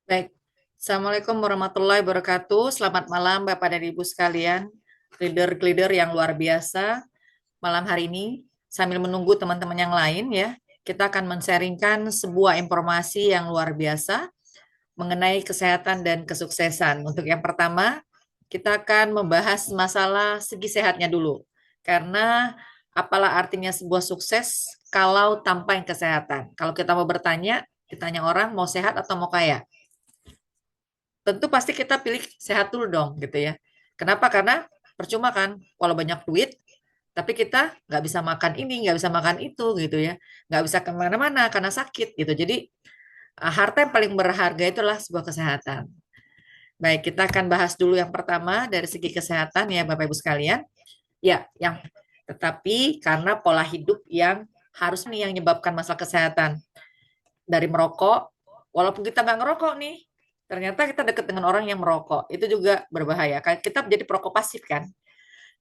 Baik, Assalamualaikum warahmatullahi wabarakatuh. Selamat malam Bapak dan Ibu sekalian, leader-leader yang luar biasa. Malam hari ini, sambil menunggu teman-teman yang lain ya, kita akan men-sharingkan sebuah informasi yang luar biasa mengenai kesehatan dan kesuksesan. Untuk yang pertama, kita akan membahas masalah segi sehatnya dulu. Karena apalah artinya sebuah sukses kalau tanpa yang kesehatan. Kalau kita mau bertanya, ditanya orang mau sehat atau mau kaya, tentu pasti kita pilih sehat dulu dong gitu ya. Kenapa? Karena percuma kan kalau banyak duit, tapi kita nggak bisa makan ini, nggak bisa makan itu gitu ya. Nggak bisa kemana-mana karena sakit gitu. Jadi harta yang paling berharga itulah sebuah kesehatan. Baik, kita akan bahas dulu yang pertama dari segi kesehatan ya Bapak Ibu sekalian. Ya, yang tetapi karena pola hidup yang harus nih yang menyebabkan masalah kesehatan dari merokok, walaupun kita nggak ngerokok nih, ternyata kita dekat dengan orang yang merokok, itu juga berbahaya. Kita menjadi perokok pasif kan.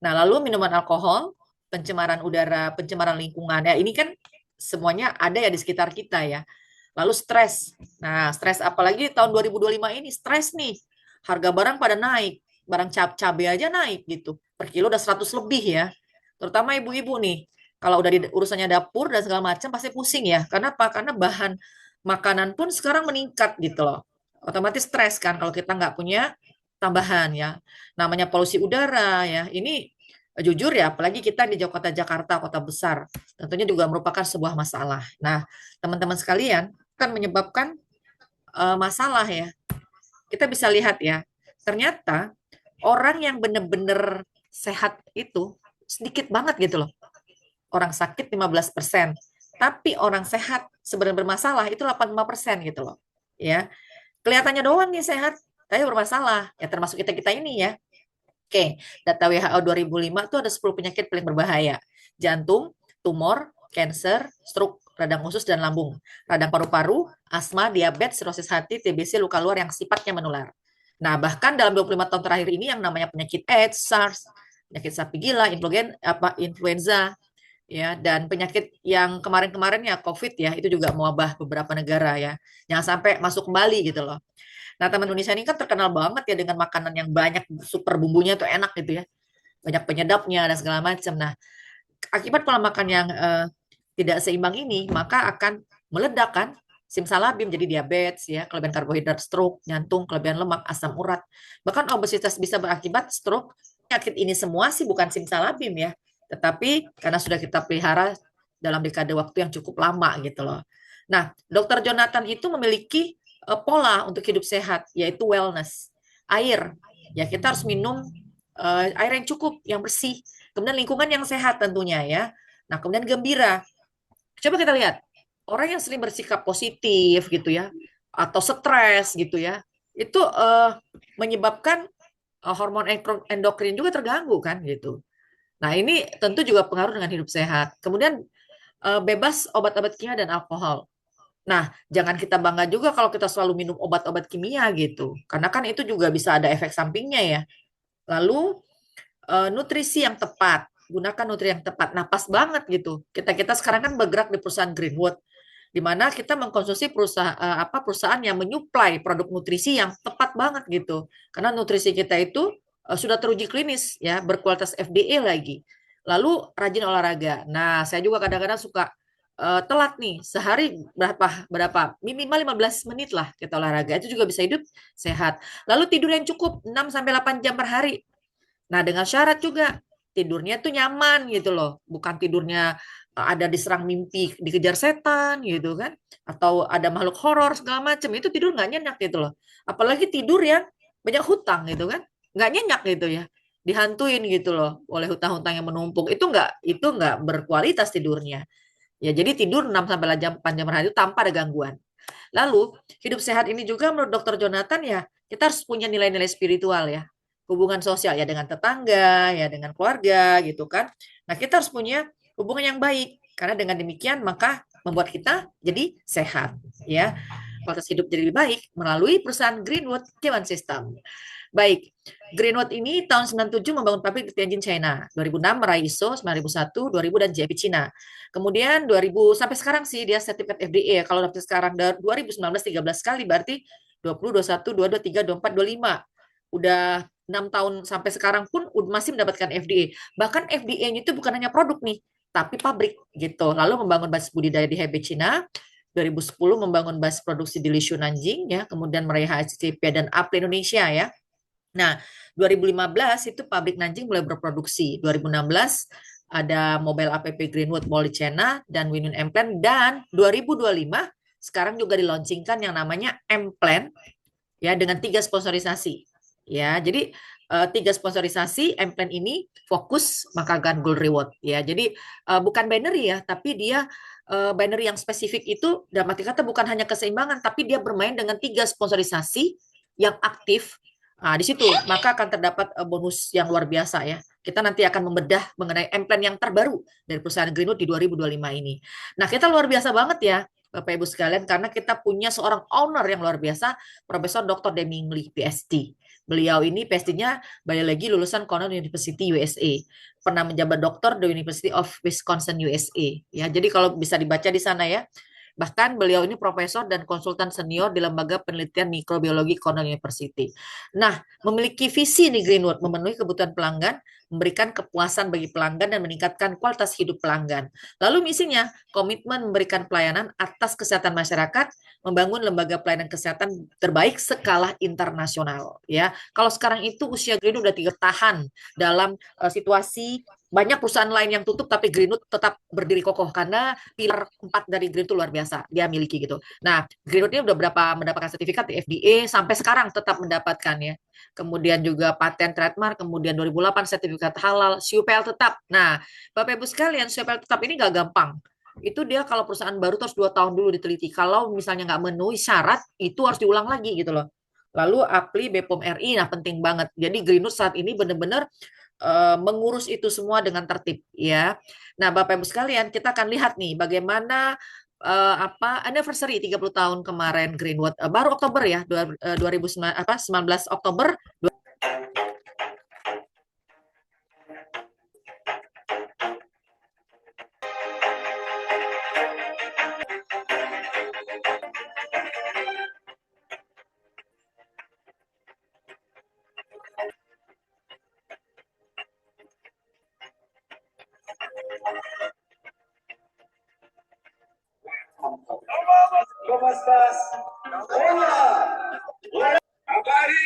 Nah, lalu minuman alkohol, pencemaran udara, pencemaran lingkungan, ya ini kan semuanya ada ya di sekitar kita ya. Lalu stres. Nah, stres apalagi tahun 2025 ini, stres nih. Harga barang pada naik, barang cabai aja naik gitu. Per kilo udah 100 lebih ya. Terutama ibu-ibu nih. Kalau udah di urusannya dapur dan segala macam pasti pusing ya. Karena apa? Karena bahan makanan pun sekarang meningkat gitu loh. Otomatis stres kan kalau kita nggak punya tambahan ya. Namanya polusi udara ya. Ini jujur ya, apalagi kita di kota Jakarta, kota besar, tentunya juga merupakan sebuah masalah. Nah, teman-teman sekalian, kan menyebabkan masalah ya. Kita bisa lihat ya, ternyata orang yang benar-benar sehat itu sedikit banget gitu loh. Orang sakit 15%, tapi orang sehat sebenarnya bermasalah itu 85% gitu loh. Ya, kelihatannya doang nih sehat, tapi bermasalah. Ya termasuk kita-kita ini ya. Oke, data WHO 2005 itu ada 10 penyakit paling berbahaya. Jantung, tumor, cancer, stroke, radang usus dan lambung, radang paru-paru, asma, diabetes, sirosis hati, TBC, luka luar yang sifatnya menular. Nah, bahkan dalam 25 tahun terakhir ini yang namanya penyakit AIDS, SARS, penyakit sapi gila, influenza, ya, dan penyakit yang kemarin-kemarin ya COVID ya, itu juga mewabah beberapa negara ya. Jangan sampai masuk kembali gitu loh. Nah, teman Indonesia ini kan terkenal banget ya dengan makanan yang banyak super bumbunya tuh enak gitu ya. Banyak penyedapnya dan segala macam. Nah, akibat pola makan yang tidak seimbang ini, maka akan meledak kan simsalabim jadi diabetes ya, kelebihan karbohidrat, stroke, jantung, kelebihan lemak, asam urat. Bahkan obesitas bisa berakibat stroke. Penyakit ini semua sih bukan simsalabim ya, tetapi karena sudah kita pelihara dalam dekade waktu yang cukup lama gitu loh. Nah, Dokter Jonathan itu memiliki pola untuk hidup sehat, yaitu wellness. Air, ya kita harus minum air yang cukup, yang bersih. Kemudian lingkungan yang sehat tentunya ya. Nah, kemudian gembira. Coba kita lihat, orang yang sering bersikap positif gitu ya, atau stres gitu ya, itu menyebabkan hormon endokrin juga terganggu kan gitu. Nah, ini tentu juga pengaruh dengan hidup sehat. Kemudian bebas obat-obat kimia dan alkohol. Nah, jangan kita bangga juga kalau kita selalu minum obat-obat kimia gitu. Karena kan itu juga bisa ada efek sampingnya ya. Lalu nutrisi yang tepat, gunakan nutrisi yang tepat. Nah, pas banget gitu. Kita sekarang kan bergerak di perusahaan Greenwood, di mana kita mengkonsumsi perusahaan yang menyuplai produk nutrisi yang tepat banget gitu. Karena nutrisi kita itu sudah teruji klinis ya, berkualitas FDA lagi. Lalu rajin olahraga. Nah, saya juga kadang-kadang suka telat nih, sehari berapa berapa minimal 15 menit lah kita olahraga. Itu juga bisa hidup sehat. Lalu tidur yang cukup 6 sampai 8 jam per hari. Nah, dengan syarat juga tidurnya tuh nyaman gitu loh, bukan tidurnya ada diserang mimpi dikejar setan gitu kan, atau ada makhluk horor segala macam, itu tidur nggak nyenyak gitu loh. Apalagi tidur yang banyak hutang gitu kan, nggak nyenyak gitu ya, dihantuin gitu loh oleh hutang-hutang yang menumpuk, itu nggak berkualitas tidurnya. Ya jadi tidur 6 sampai 8 jam per hari itu tanpa ada gangguan. Lalu, hidup sehat ini juga menurut Dokter Jonathan ya, kita harus punya nilai-nilai spiritual ya. Hubungan sosial ya dengan tetangga, ya dengan keluarga gitu kan. Nah, kita harus punya hubungan yang baik karena dengan demikian maka membuat kita jadi sehat ya. Kualitas hidup jadi lebih baik melalui perusahaan Greenwood Human System. Baik, Greenwood ini tahun 97 membangun pabrik di Tianjin, China. 2006 meraih ISO, 9001, 2000 dan GAP Cina. Kemudian 2000 sampai sekarang sih dia sertifikat FDA. Kalau sampai sekarang 2019 13 kali berarti 20, 21, 22, 23, 24, 25. Udah 6 tahun sampai sekarang pun masih mendapatkan FDA. Bahkan FDA-nya itu bukan hanya produk nih, tapi pabrik gitu. Lalu membangun basis budidaya di Hebei, Cina. 2010 membangun basis produksi di Lishu, Nanjing ya, kemudian meraih HACCP dan APRI Indonesia ya. Nah, 2015 itu pabrik Nanjing mulai berproduksi. 2016 ada mobile app Greenwood Mall di China dan Winun M-Plan, dan 2025 sekarang juga dilaunchingkan yang namanya M-Plan ya, dengan 3 sponsorisasi. Ya, jadi 3 sponsorisasi M-Plan ini fokus Makagan Gold Reward ya. Jadi bukan binary ya, tapi dia binary yang spesifik itu dalam arti kata bukan hanya keseimbangan, tapi dia bermain dengan 3 sponsorisasi yang aktif. Nah, di situ maka akan terdapat bonus yang luar biasa ya. Kita nanti akan membedah mengenai M-Plan yang terbaru dari perusahaan Greenwood di 2025 ini. Nah, kita luar biasa banget ya, Bapak Ibu sekalian, karena kita punya seorang owner yang luar biasa, Profesor Dr. Deming Lee, PhD. Beliau ini PhD-nya balik lagi lulusan Cornell University USA. Pernah menjabat doktor di University of Wisconsin USA. Ya, jadi kalau bisa dibaca di sana ya. Bahkan beliau ini profesor dan konsultan senior di Lembaga Penelitian Mikrobiologi Cornell University. Nah, memiliki visi nih Greenwood, memenuhi kebutuhan pelanggan, memberikan kepuasan bagi pelanggan dan meningkatkan kualitas hidup pelanggan. Lalu misinya, komitmen memberikan pelayanan atas kesehatan masyarakat, membangun lembaga pelayanan kesehatan terbaik skala internasional. Ya, kalau sekarang itu usia Greenwood udah 3 tahan dalam situasi banyak perusahaan lain yang tutup, tapi Greenwood tetap berdiri kokoh karena pilar 4 dari Greenwood itu luar biasa dia miliki gitu. Nah, Greenwood ini udah mendapatkan sertifikat di FDA sampai sekarang tetap mendapatkan ya. Kemudian juga paten trademark, kemudian 2008 sertifikat halal, SUPL tetap. Nah, Bapak Ibu sekalian, SUPL tetap ini nggak gampang. Itu dia kalau perusahaan baru terus 2 tahun dulu diteliti. Kalau misalnya nggak memenuhi syarat, itu harus diulang lagi gitu loh. Lalu APLI, BPOM RI, nah penting banget. Jadi Greenwood saat ini benar-benar mengurus itu semua dengan tertib ya. Nah, Bapak Ibu sekalian, kita akan lihat nih bagaimana anniversary 30 tahun kemarin Greenwood, baru Oktober ya, 19 Oktober. ¿Cómo estás? Hola. Hola. Habari.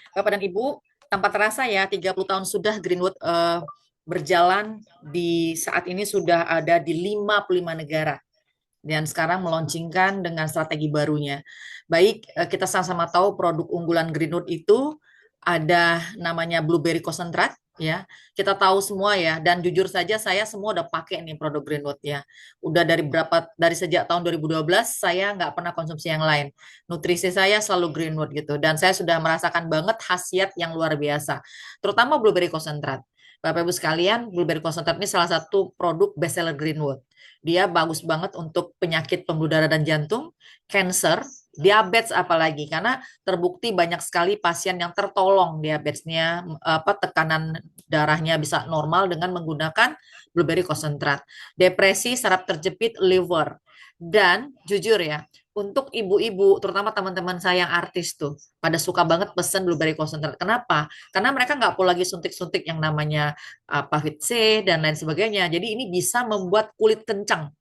Bapak dan Ibu, tanpa terasa ya 30 tahun sudah Greenwood berjalan, di saat ini sudah ada di 55 negara dan sekarang meluncurkan dengan strategi barunya. Baik, kita sama-sama tahu produk unggulan Greenwood itu ada namanya blueberry concentrate ya. Kita tahu semua ya, dan jujur saja saya semua udah pakai nih produk Greenwood ya. Udah dari sejak tahun 2012 saya nggak pernah konsumsi yang lain. Nutrisi saya selalu Greenwood gitu, dan saya sudah merasakan banget khasiat yang luar biasa. Terutama blueberry concentrate. Bapak Ibu sekalian, blueberry concentrate ini salah satu produk bestseller Greenwood. Dia bagus banget untuk penyakit pembuluh darah dan jantung, cancer, diabetes apalagi, karena terbukti banyak sekali pasien yang tertolong diabetesnya, tekanan darahnya bisa normal dengan menggunakan blueberry konsentrat. Depresi, saraf terjepit, liver. Dan jujur ya, untuk ibu-ibu, terutama teman-teman saya yang artis tuh, pada suka banget pesen blueberry konsentrat. Kenapa? Karena mereka nggak perlu lagi suntik-suntik yang namanya vitamin C dan lain sebagainya. Jadi ini bisa membuat kulit kencang.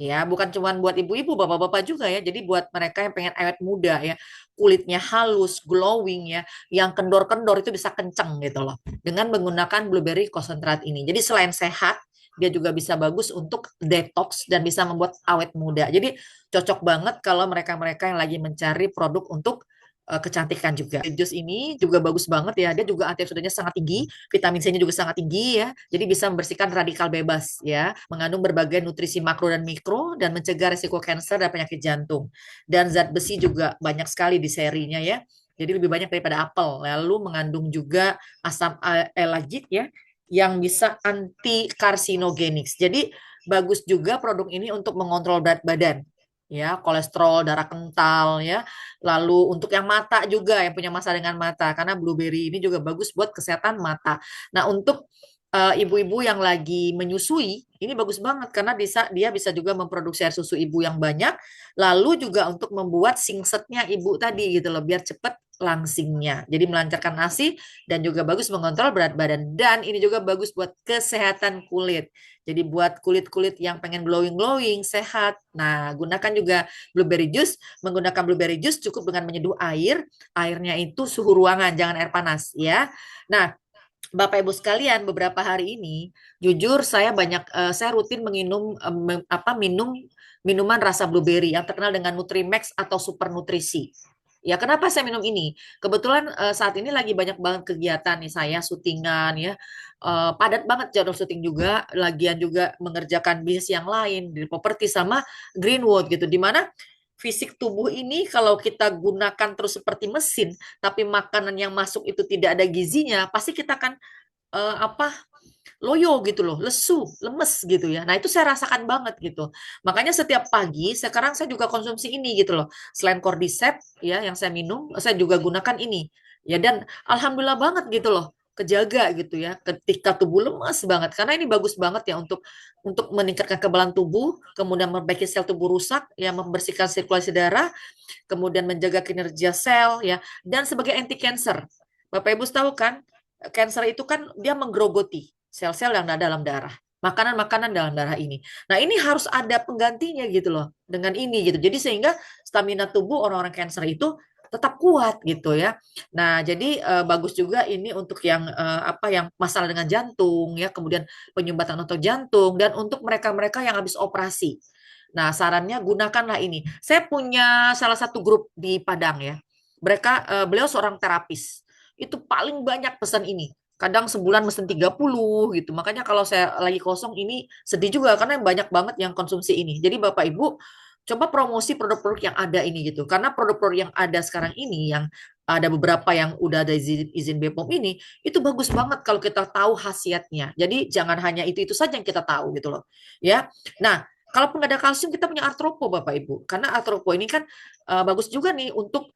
Ya, bukan cuma buat ibu-ibu, bapak-bapak juga ya. Jadi buat mereka yang pengen awet muda ya, kulitnya halus, glowing ya, yang kendor-kendor itu bisa kenceng gitu loh. Dengan menggunakan blueberry konsentrat ini. Jadi selain sehat, dia juga bisa bagus untuk detox dan bisa membuat awet muda. Jadi cocok banget kalau mereka-mereka yang lagi mencari produk untuk kecantikan juga. Jus ini juga bagus banget ya. Dia juga antioksidannya sangat tinggi, vitamin C-nya juga sangat tinggi ya. Jadi bisa membersihkan radikal bebas ya, mengandung berbagai nutrisi makro dan mikro dan mencegah risiko kanker dan penyakit jantung. Dan zat besi juga banyak sekali di serinya ya. Jadi lebih banyak daripada apel. Lalu mengandung juga asam elagik ya, yang bisa anti karsinogenik. Jadi bagus juga produk ini untuk mengontrol berat badan ya, kolesterol, darah kental ya. Lalu untuk yang mata juga, yang punya masalah dengan mata, karena blueberry ini juga bagus buat kesehatan mata. Nah, untuk ibu-ibu yang lagi menyusui, ini bagus banget karena dia bisa juga memproduksi air susu ibu yang banyak, lalu juga untuk membuat singsetnya ibu tadi gitu loh, biar cepet langsingnya. Jadi melancarkan ASI dan juga bagus mengontrol berat badan. Dan ini juga bagus buat kesehatan kulit. Jadi buat kulit-kulit yang pengen glowing-glowing, sehat. Nah, gunakan juga blueberry juice. Menggunakan blueberry juice cukup dengan menyeduh air. Airnya itu suhu ruangan, jangan air panas ya. Nah, Bapak Ibu sekalian, beberapa hari ini, jujur saya rutin minum minuman rasa blueberry yang terkenal dengan Nutrimax atau Super Nutrisi. Ya, kenapa saya minum ini? Kebetulan saat ini lagi banyak banget kegiatan nih saya, syutingan ya. Padat banget jadwal syuting juga, lagian juga mengerjakan bisnis yang lain di properti sama Greenwood gitu. Di mana fisik tubuh ini kalau kita gunakan terus seperti mesin, tapi makanan yang masuk itu tidak ada gizinya, pasti kita akan eh, apa loyo gitu loh, lesu, lemes gitu ya. Nah, itu saya rasakan banget gitu. Makanya setiap pagi sekarang saya juga konsumsi ini gitu loh. Selain Cordyceps ya yang saya minum, saya juga gunakan ini. Ya dan alhamdulillah banget gitu loh. Kejaga gitu ya ketika tubuh lemes banget karena ini bagus banget ya untuk meningkatkan kekebalan tubuh, kemudian memperbaiki sel tubuh rusak, ya membersihkan sirkulasi darah, kemudian menjaga kinerja sel ya dan sebagai anti cancer. Bapak Ibu tahu kan, cancer itu kan dia menggerogoti sel-sel yang ada dalam darah. Makanan-makanan dalam darah ini. Nah, ini harus ada penggantinya gitu loh dengan ini gitu. Jadi sehingga stamina tubuh orang-orang cancer itu tetap kuat gitu ya. Nah, jadi bagus juga ini untuk yang masalah dengan jantung ya, kemudian penyumbatan otot jantung dan untuk mereka-mereka yang habis operasi. Nah, sarannya gunakanlah ini. Saya punya salah satu grup di Padang ya. Beliau seorang terapis. Itu paling banyak pesan ini. Kadang sebulan mesen 30 gitu. Makanya kalau saya lagi kosong ini sedih juga karena banyak banget yang konsumsi ini. Jadi Bapak Ibu coba promosi produk-produk yang ada ini gitu. Karena produk-produk yang ada sekarang ini yang ada beberapa yang udah ada izin BPOM ini itu bagus banget kalau kita tahu khasiatnya. Jadi jangan hanya itu saja yang kita tahu gitu loh. Ya. Nah, kalaupun nggak ada kalsium kita punya artropo Bapak Ibu. Karena artropo ini kan bagus juga nih untuk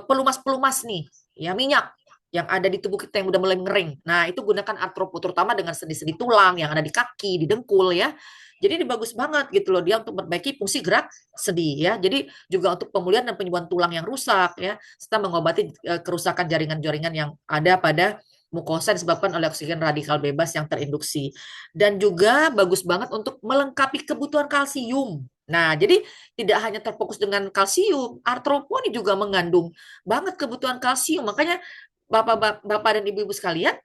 pelumas-pelumas nih, ya minyak yang ada di tubuh kita yang udah mulai ngering. Nah, itu gunakan artropo terutama dengan sendi-sendi tulang yang ada di kaki, di dengkul ya. Jadi ini bagus banget gitu loh dia untuk memperbaiki fungsi gerak sendi ya. Jadi juga untuk pemulihan dan penyembuhan tulang yang rusak ya, serta mengobati kerusakan jaringan-jaringan yang ada pada mukosa disebabkan oleh oksigen radikal bebas yang terinduksi. Dan juga bagus banget untuk melengkapi kebutuhan kalsium. Nah, jadi tidak hanya terfokus dengan kalsium, artropo ini juga mengandung banget kebutuhan kalsium. Makanya Bapak dan Ibu-ibu sekalian,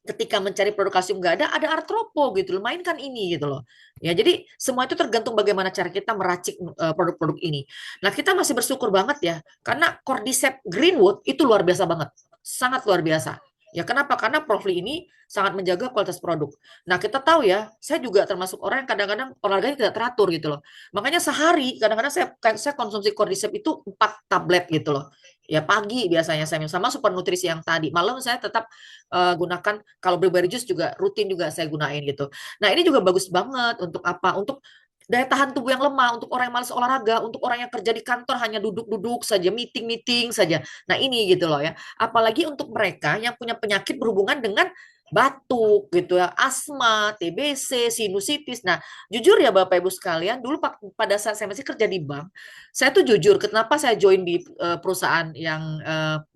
ketika mencari produk kalsium nggak ada artropo gitu loh. Mainkan ini gitu loh. Ya, jadi semua itu tergantung bagaimana cara kita meracik produk-produk ini. Nah, kita masih bersyukur banget ya, karena Cordyceps Greenwood itu luar biasa banget. Sangat luar biasa. Ya, kenapa? Karena Profli ini sangat menjaga kualitas produk. Nah, kita tahu ya, saya juga termasuk orang yang kadang-kadang olahraganya tidak teratur gitu loh. Makanya sehari, kadang-kadang saya konsumsi Cordyceps itu 4 tablet gitu loh. Ya pagi biasanya saya minum sama super nutrisi yang tadi. Malam saya tetap gunakan kalau blueberry juice juga rutin juga saya gunain gitu. Nah, ini juga bagus banget untuk apa? Untuk daya tahan tubuh yang lemah, untuk orang yang malas olahraga, untuk orang yang kerja di kantor hanya duduk-duduk saja, meeting-meeting saja. Nah, ini gitu loh ya. Apalagi untuk mereka yang punya penyakit berhubungan dengan batuk gitu ya, asma, TBC, sinusitis. Nah, jujur ya Bapak Ibu sekalian, dulu pada saat saya masih kerja di bank, saya tuh jujur kenapa saya join di perusahaan yang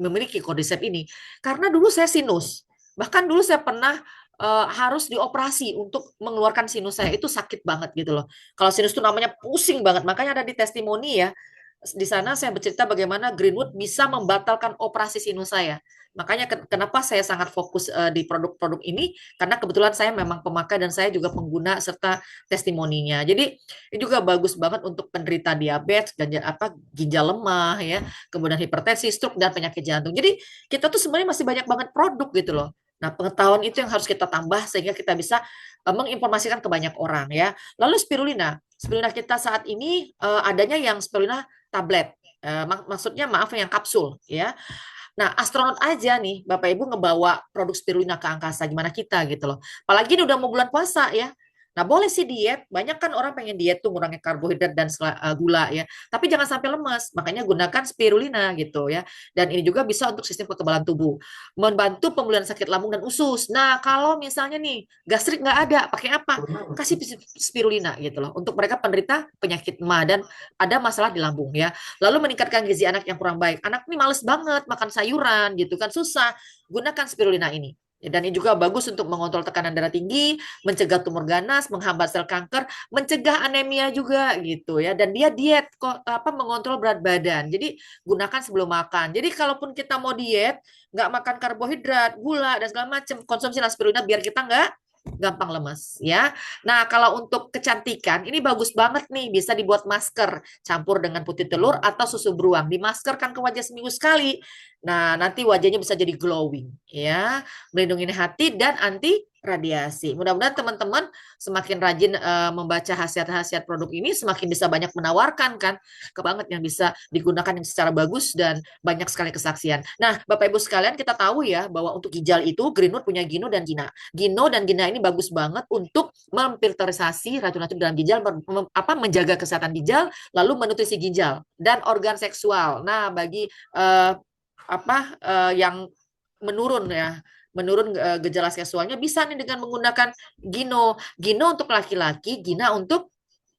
memiliki Cordyceps ini. Karena dulu saya sinus. Bahkan dulu saya pernah harus dioperasi untuk mengeluarkan sinus saya, itu sakit banget gitu loh. Kalau sinus itu namanya pusing banget, makanya ada di testimoni ya. Di sana saya bercerita bagaimana Greenwood bisa membatalkan operasi sinus saya. Makanya kenapa saya sangat fokus di produk-produk ini, karena kebetulan saya memang pemakai dan saya juga pengguna serta testimoninya. Jadi ini juga bagus banget untuk penderita diabetes, ginjal lemah ya, kemudian hipertensi, stroke dan penyakit jantung. Jadi kita tuh sebenarnya masih banyak banget produk gitu loh. Nah, pengetahuan itu yang harus kita tambah sehingga kita bisa menginformasikan ke banyak orang ya. Lalu spirulina. Spirulina kita saat ini adanya yang spirulina tablet. Maksudnya maaf yang kapsul ya. Nah, astronot aja nih, Bapak Ibu ngebawa produk spirulina ke angkasa, gimana kita gitu loh. Apalagi ini udah mau bulan puasa ya. Nah, boleh sih diet. Banyak kan orang pengen diet tuh ngurangin karbohidrat dan gula ya. Tapi jangan sampai lemas. Makanya gunakan spirulina gitu ya. Dan ini juga bisa untuk sistem kekebalan tubuh. Membantu pemulihan sakit lambung dan usus. Nah, kalau misalnya nih gastrik nggak ada, pakai apa? Kasih spirulina gitu loh. Untuk mereka penderita penyakit MA dan ada masalah di lambung ya. Lalu meningkatkan gizi anak yang kurang baik. Anak ini males banget makan sayuran gitu kan, susah. Gunakan spirulina ini. Dan ini juga bagus untuk mengontrol tekanan darah tinggi, mencegah tumor ganas, menghambat sel kanker, mencegah anemia juga gitu ya. Dan dia diet kok mengontrol berat badan. Jadi gunakan sebelum makan. Jadi kalaupun kita mau diet, nggak makan karbohidrat, gula dan segala macam, konsumsi spirulina biar kita nggak gampang lemes ya. Nah, kalau untuk kecantikan ini bagus banget nih, bisa dibuat masker campur dengan putih telur atau susu beruang. Dimaskerkan ke wajah seminggu sekali. Nah, nanti wajahnya bisa jadi glowing ya, melindungi hati dan anti radiasi. Mudah-mudahan teman-teman semakin rajin membaca khasiat-khasiat produk ini, semakin bisa banyak menawarkan kan ke banget yang bisa digunakan yang secara bagus dan banyak sekali kesaksian. Nah, Bapak Ibu sekalian, kita tahu ya bahwa untuk ginjal itu Greenwood punya Gino dan Gina. Gino dan Gina ini bagus banget untuk memfilterisasi racun-racun dalam ginjal, menjaga kesehatan ginjal, lalu menutrisi ginjal dan organ seksual. Nah, bagi yang menurun ya, menurun gejala seksualnya bisa nih dengan menggunakan Gino. Gino untuk laki-laki, Gina untuk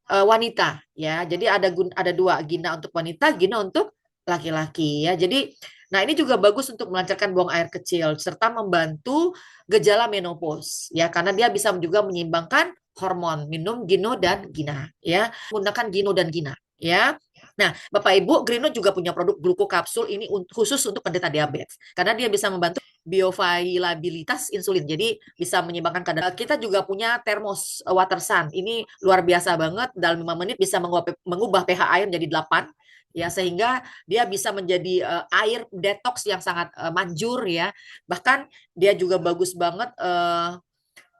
wanita ya. Jadi ada dua, Gina untuk wanita, Gino untuk laki-laki ya. Jadi nah ini juga bagus untuk melancarkan buang air kecil serta membantu gejala menopause ya, karena dia bisa juga menyeimbangkan hormon. Minum Gino dan Gina ya. Menggunakan Gino dan Gina ya. Nah, Bapak Ibu, Greenwood juga punya produk gluko kapsul ini khusus untuk penderita diabetes karena dia bisa membantu bioavailabilitas insulin. Jadi bisa menyeimbangkan kadar. Kita juga punya termos water sun. Ini luar biasa banget. Dalam 5 menit bisa mengubah pH air menjadi 8 ya, sehingga dia bisa menjadi air detox yang sangat manjur ya. Bahkan dia juga bagus banget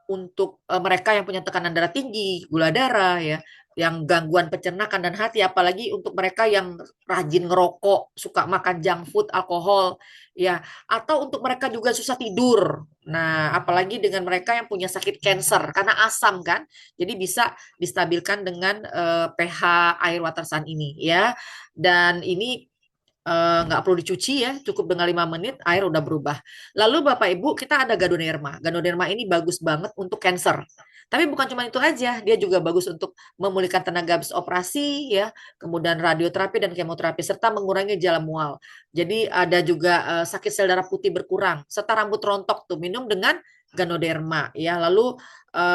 untuk mereka yang punya tekanan darah tinggi, gula darah ya, yang gangguan pencernaan dan hati, apalagi untuk mereka yang rajin ngerokok, suka makan junk food, alkohol ya, atau untuk mereka juga susah tidur. Nah, apalagi dengan mereka yang punya sakit kanker karena asam kan. Jadi bisa distabilkan dengan pH air water sun ini ya. Dan ini nggak perlu dicuci ya, cukup dengan 5 menit air udah berubah. Lalu Bapak Ibu, kita ada Ganoderma. Ganoderma ini bagus banget untuk cancer. Tapi bukan cuma itu aja, dia juga bagus untuk memulihkan tenaga habis operasi ya, kemudian radioterapi dan kemoterapi serta mengurangi gejala mual. Jadi ada juga sakit sel darah putih berkurang serta rambut rontok tuh, minum dengan Ganoderma ya. Lalu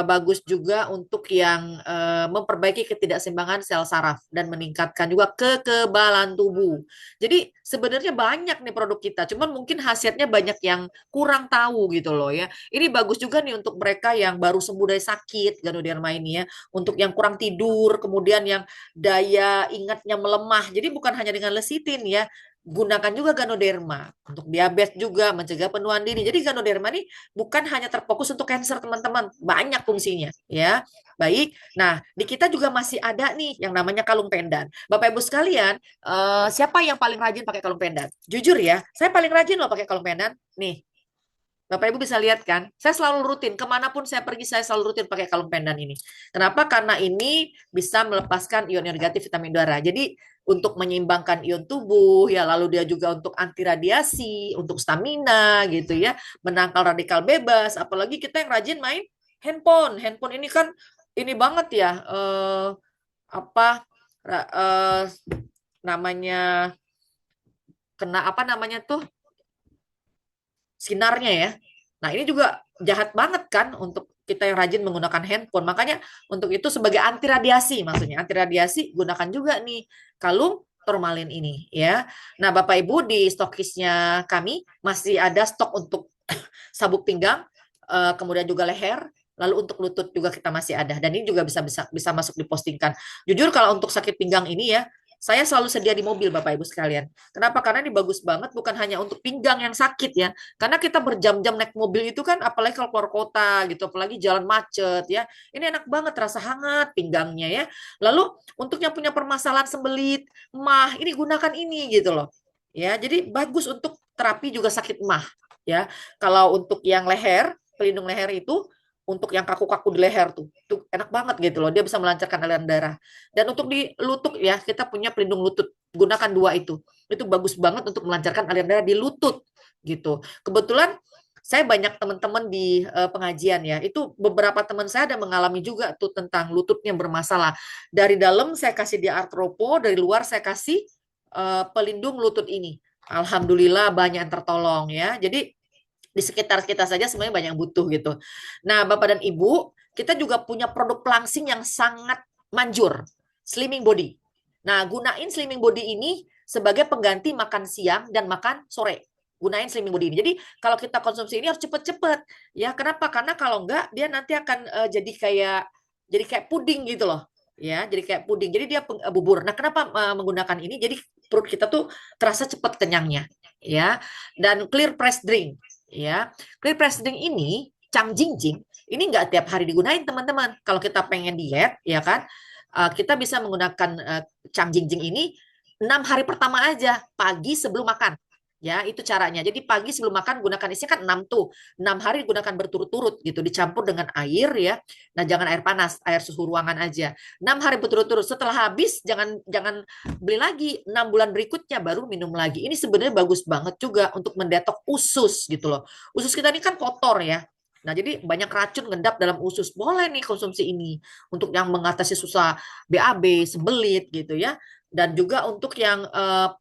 bagus juga untuk yang memperbaiki ketidakseimbangan sel saraf dan meningkatkan juga kekebalan tubuh. Jadi sebenarnya banyak nih produk kita, cuman mungkin khasiatnya banyak yang kurang tahu gitu loh ya. Ini bagus juga nih untuk mereka yang baru sembuh dari sakit, Ganoderma ini ya. Untuk yang kurang tidur, kemudian yang daya ingatnya melemah. Jadi bukan hanya dengan lecitin ya, gunakan juga Ganoderma untuk diabetes juga, mencegah penuaan dini. Jadi Ganoderma ini bukan hanya terfokus untuk kanker teman-teman, banyak fungsinya ya. Baik. Nah, di kita juga masih ada nih yang namanya kalung pendan. Bapak Ibu sekalian, siapa yang paling rajin pakai kalung pendan? Jujur ya, saya paling rajin loh pakai kalung pendan. Nih, Bapak Ibu bisa lihat kan, saya selalu rutin, kemanapun saya pergi saya selalu rutin pakai kalung pendan ini. Kenapa? Karena ini bisa melepaskan ion negatif vitamin udara. Jadi untuk menyeimbangkan ion tubuh, ya lalu dia juga untuk anti radiasi, untuk stamina gitu ya, menangkal radikal bebas. Apalagi kita yang rajin main handphone. Handphone ini kan ini banget ya, apa namanya kena apa namanya tuh sinarnya ya. Nah, ini juga jahat banget kan untuk kita yang rajin menggunakan handphone. Makanya untuk itu sebagai anti radiasi maksudnya. Anti radiasi gunakan juga nih kalung turmalin ini ya. Nah, Bapak Ibu di stokisnya kami masih ada stok untuk sabuk pinggang, kemudian juga leher, lalu untuk lutut juga kita masih ada. Dan ini juga bisa bisa bisa masuk dipostingkan. Jujur kalau untuk sakit pinggang ini ya, saya selalu sedia di mobil Bapak Ibu sekalian. Kenapa? Karena ini bagus banget bukan hanya untuk pinggang yang sakit ya. Karena kita berjam-jam naik mobil itu kan apalagi kalau keluar kota gitu, apalagi jalan macet ya. Ini enak banget rasa hangat pinggangnya ya. Lalu untuk yang punya permasalahan sembelit, mah, ini gunakan ini gitu loh. Ya, jadi bagus untuk terapi juga sakit mah ya. Kalau untuk yang leher, pelindung leher itu untuk yang kaku-kaku di leher tuh enak banget gitu loh. Dia bisa melancarkan aliran darah. Dan untuk di lutut ya, kita punya pelindung lutut. Gunakan dua itu. Itu bagus banget untuk melancarkan aliran darah di lutut gitu. Kebetulan saya banyak teman-teman di pengajian ya. Itu beberapa teman saya ada mengalami juga tuh tentang lututnya bermasalah. Dari dalam saya kasih dia artropo, dari luar saya kasih pelindung lutut ini. Alhamdulillah banyak yang tertolong ya. Jadi di sekitar kita saja sebenarnya banyak yang butuh gitu. Nah, Bapak dan Ibu, kita juga punya produk pelangsing yang sangat manjur, Slimming Body. Nah, gunain Slimming Body ini sebagai pengganti makan siang dan makan sore. Gunain Slimming Body ini. Jadi, kalau kita konsumsi ini harus cepet-cepet. Ya, kenapa? Karena kalau enggak, dia nanti akan jadi kayak puding gitu loh. Ya, jadi kayak puding. Jadi dia bubur. Nah, kenapa menggunakan ini? Jadi perut kita tuh terasa cepat kenyangnya. Ya, dan clear press drink ya. Clear press drink ini Cang Jingjing ini nggak tiap hari digunain teman-teman. Kalau kita pengen diet ya kan, kita bisa menggunakan Cang Jingjing ini 6 hari pertama aja pagi sebelum makan. Ya, itu caranya. Jadi pagi sebelum makan gunakan isinya kan 6 tuh. 6 hari gunakan berturut-turut gitu, dicampur dengan air ya. Nah, jangan air panas, air suhu ruangan aja. 6 hari berturut-turut. Setelah habis jangan jangan beli lagi. 6 bulan berikutnya baru minum lagi. Ini sebenarnya bagus banget juga untuk mendetok usus gitu loh. Usus kita ini kan kotor ya. Nah, jadi banyak racun ngendap dalam usus. Boleh nih konsumsi ini untuk yang mengatasi susah BAB, sembelit gitu ya. Dan juga untuk yang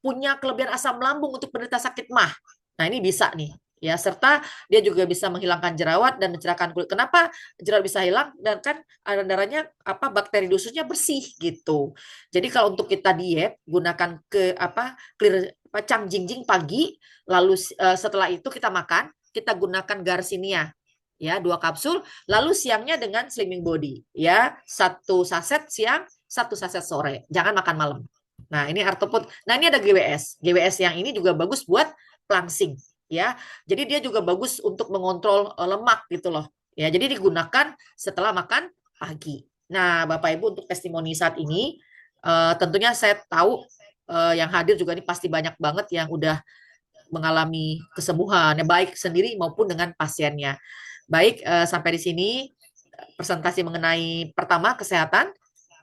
punya kelebihan asam lambung untuk penderita sakit mah. Nah, ini bisa nih ya, serta dia juga bisa menghilangkan jerawat dan mencerahkan kulit. Kenapa jerawat bisa hilang? Dan kan aliran darahnya apa bakteri di ususnya bersih gitu. Jadi kalau untuk kita diet gunakan ke apa clear Cang Jingjing pagi, lalu setelah itu kita makan, kita gunakan Garcinia ya 2 kapsul, lalu siangnya dengan Slimming Body ya 1 saset siang, 1 saset sore. Jangan makan malam. Nah, ini artropod. Nah, ini ada GWS. GWS yang ini juga bagus buat pelangsing, ya. Jadi dia juga bagus untuk mengontrol lemak gitu loh. Ya, jadi digunakan setelah makan pagi. Nah, Bapak Ibu untuk testimoni saat ini tentunya saya tahu yang hadir juga ini pasti banyak banget yang udah mengalami kesembuhan, yang baik sendiri maupun dengan pasiennya. Baik, sampai di sini presentasi mengenai pertama kesehatan.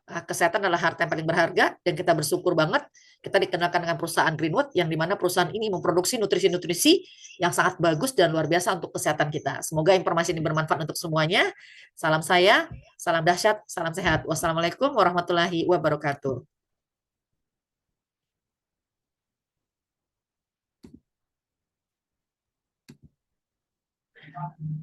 Kesehatan adalah harta yang paling berharga dan kita bersyukur banget kita dikenalkan dengan perusahaan Greenwood yang dimana perusahaan ini memproduksi nutrisi-nutrisi yang sangat bagus dan luar biasa untuk kesehatan kita. Semoga informasi ini bermanfaat untuk semuanya. Salam saya, salam dahsyat, salam sehat. Wassalamualaikum warahmatullahi wabarakatuh.